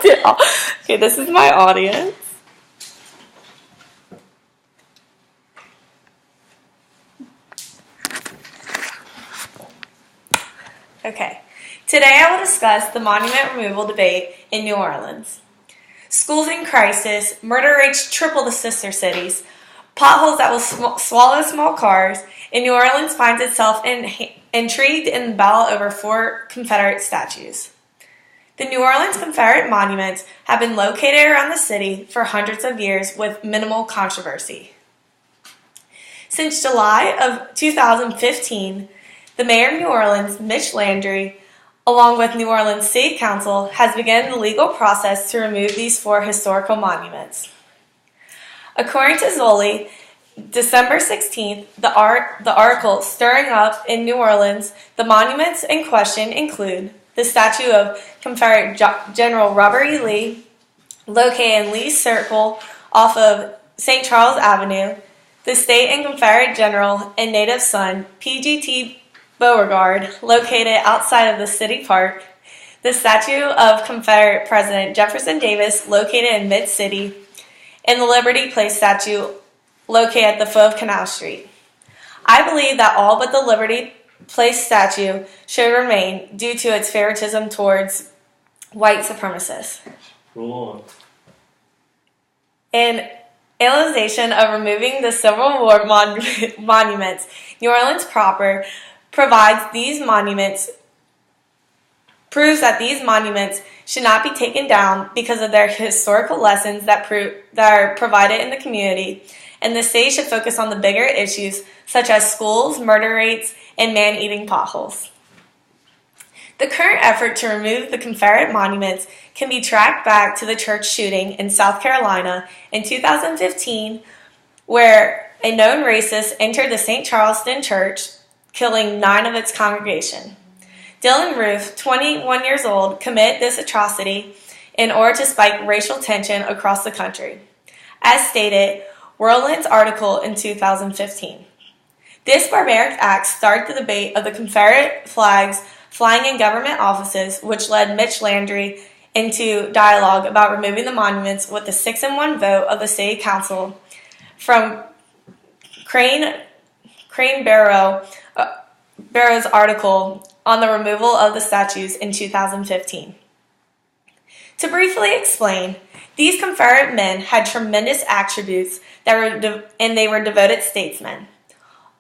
Okay, this is my audience. Okay, today I will discuss the monument removal debate in New Orleans. Schools in crisis, murder rates triple the sister cities, potholes that will swallow small cars, and New Orleans finds itself intrigued in the battle over 4 Confederate statues. The New Orleans Confederate monuments have been located around the city for hundreds of years with minimal controversy. Since July of 2015, the mayor of New Orleans, Mitch Landry, along with New Orleans City Council, has begun the legal process to remove these 4 historical monuments. According to Zoli, December 16th, the article Stirring Up in New Orleans, the monuments in question include the statue of Confederate General Robert E. Lee, located in Lee Circle off of St. Charles Avenue, the state and Confederate General and native son, P.G.T. Beauregard, located outside of the city park, the statue of Confederate President Jefferson Davis, located in Mid-City, and the Liberty Place statue, located at the foot of Canal Street. I believe that all but the Liberty Place statue should remain due to its favoritism towards white supremacists. Cool. In analyzation of removing the Civil War monuments, New Orleans proper proves that these monuments should not be taken down because of their historical lessons that are provided in the community, and the state should focus on the bigger issues such as schools, murder rates, and man-eating potholes. The current effort to remove the Confederate monuments can be tracked back to the church shooting in South Carolina in 2015, where a known racist entered the St. Charleston Church, killing 9 of its congregation. Dylan Roof, 21 years old, committed this atrocity in order to spike racial tension across the country, as stated Worland's article in 2015. This barbaric act started the debate of the Confederate flags flying in government offices, which led Mitch Landry into dialogue about removing the monuments with the 6-1 vote of the City Council from Crane Barrow's article on the removal of the statues in 2015. To briefly explain, these Confederate men had tremendous attributes and they were devoted statesmen.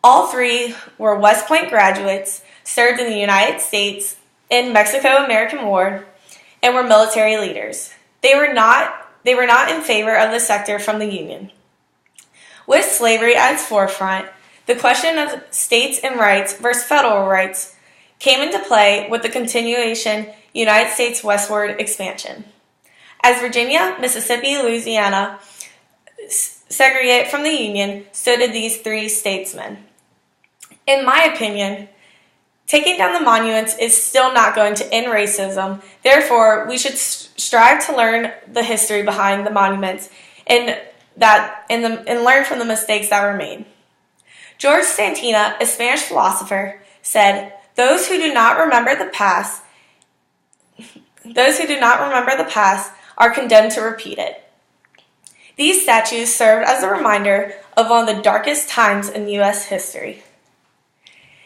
All 3 were West Point graduates, served in the United States and Mexico-American War, and were military leaders. They were not in favor of the sector from the Union. With slavery at its forefront, the question of states and rights versus federal rights came into play with the continuation United States westward expansion. As Virginia, Mississippi, Louisiana segregated from the Union, so did these 3 statesmen. In my opinion, taking down the monuments is still not going to end racism. Therefore, we should strive to learn the history behind the monuments and learn from the mistakes that were made. George Santina, a Spanish philosopher, said, Those who do not remember the past are condemned to repeat it. These statues served as a reminder of one of the darkest times in U.S. history.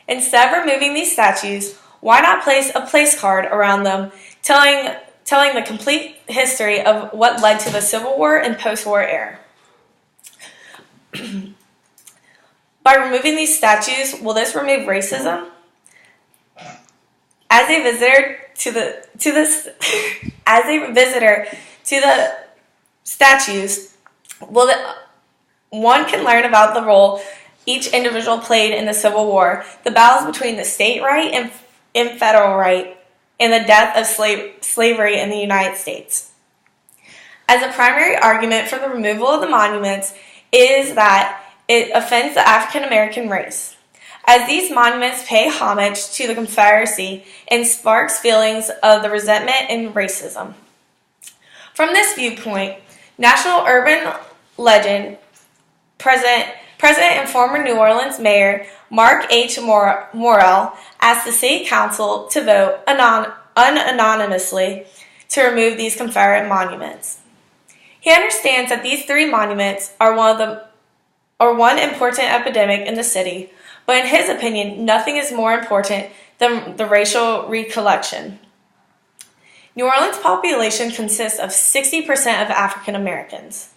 Instead of removing these statues, why not place a place card around them telling the complete history of what led to the Civil War and post-war era? By removing these statues, will this remove racism? As a visitor to the statues, one can learn about the role each individual played in the Civil War, the battles between the state right and federal right, and the death of slavery in the United States. As a primary argument for the removal of the monuments is that it offends the African American race, as these monuments pay homage to the Confederacy and sparks feelings of the resentment and racism. From this viewpoint, national urban legend, President and former New Orleans Mayor Mark H. Morrell asked the City Council to vote unanimously to remove these Confederate monuments. He understands that these three monuments are one important epidemic in the city, but in his opinion, nothing is more important than the racial recollection. New Orleans' population consists of 60% of African Americans.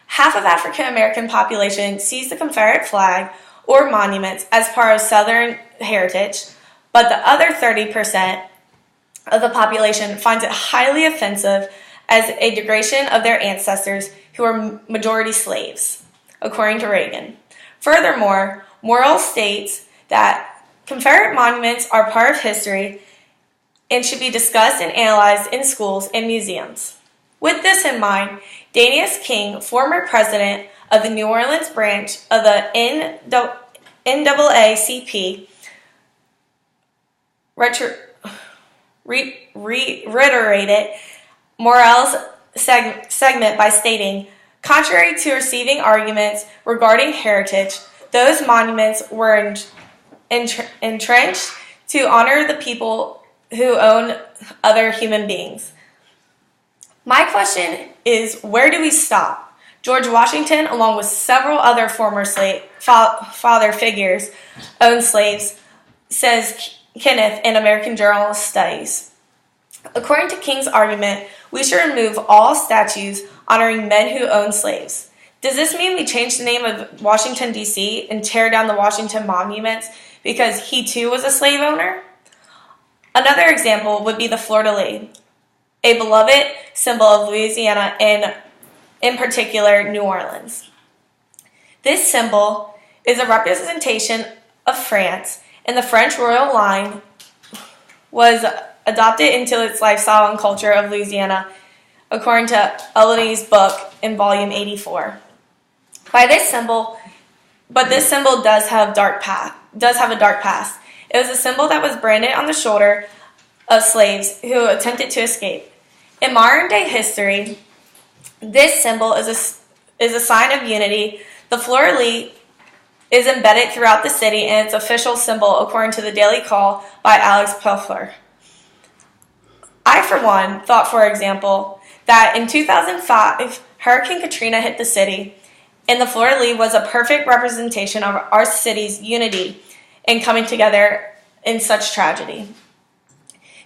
Half of African American population sees the Confederate flag or monuments as part of Southern heritage, but the other 30% of the population finds it highly offensive as a degradation of their ancestors who were majority slaves, according to Reagan. Furthermore, Morrill states that Confederate monuments are part of history and should be discussed and analyzed in schools and museums. With this in mind, Danius King, former president of the New Orleans branch of the NAACP, reiterated Morrill's segment by stating, contrary to receiving arguments regarding heritage, those monuments were entrenched to honor the people who own other human beings. My question is, where do we stop? George Washington, along with several other former father figures, owned slaves, says Kenneth in American Journal of Studies. According to King's argument, we should remove all statues honoring men who owned slaves. Does this mean we change the name of Washington, D.C. and tear down the Washington monuments because he too was a slave owner? Another example would be the fleur-de-lis, a beloved symbol of Louisiana and, in particular, New Orleans. This symbol is a representation of France, and the French royal line was adopted into its lifestyle and culture of Louisiana, according to Elodie's book in volume 84. But this symbol does have a dark past. It was a symbol that was branded on the shoulder of slaves who attempted to escape. In modern-day history, this symbol is a sign of unity. The fleur-de-lis is embedded throughout the city and its official symbol, according to the Daily Call by Alex Pelfer. I, for one, thought, for example, that in 2005, Hurricane Katrina hit the city, and the fleur-de-lis was a perfect representation of our city's unity and coming together in such tragedy.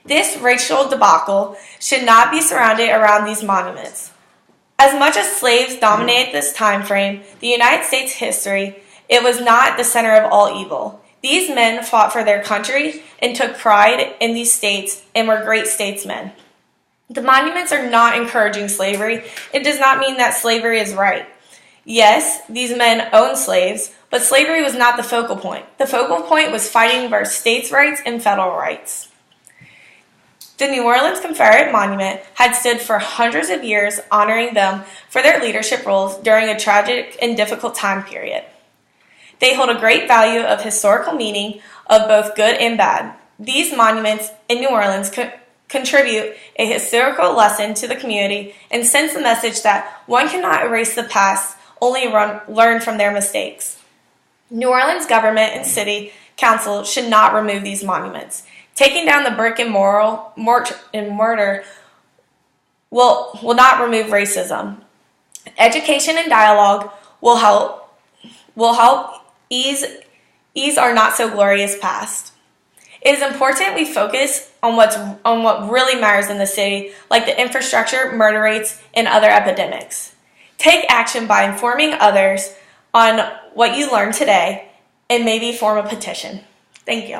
This racial debacle should not be surrounded around these monuments. As much as slaves dominated this time frame, the United States history, it was not the center of all evil. These men fought for their country and took pride in these states and were great statesmen. The monuments are not encouraging slavery. It does not mean that slavery is right. Yes, these men owned slaves, but slavery was not the focal point. The focal point was fighting for states' rights and federal rights. The New Orleans Confederate Monument had stood for hundreds of years, honoring them for their leadership roles during a tragic and difficult time period. They hold a great value of historical meaning of both good and bad. These monuments in New Orleans contribute a historical lesson to the community and sends the message that one cannot erase the past, only learn from their mistakes. New Orleans government and city council should not remove these monuments. Taking down the brick and mortar will not remove racism. Education and dialogue will help ease our not so glorious past. It is important we focus on what really matters in the city, like the infrastructure, murder rates, and other epidemics. Take action by informing others on what you learned today and maybe form a petition. Thank you.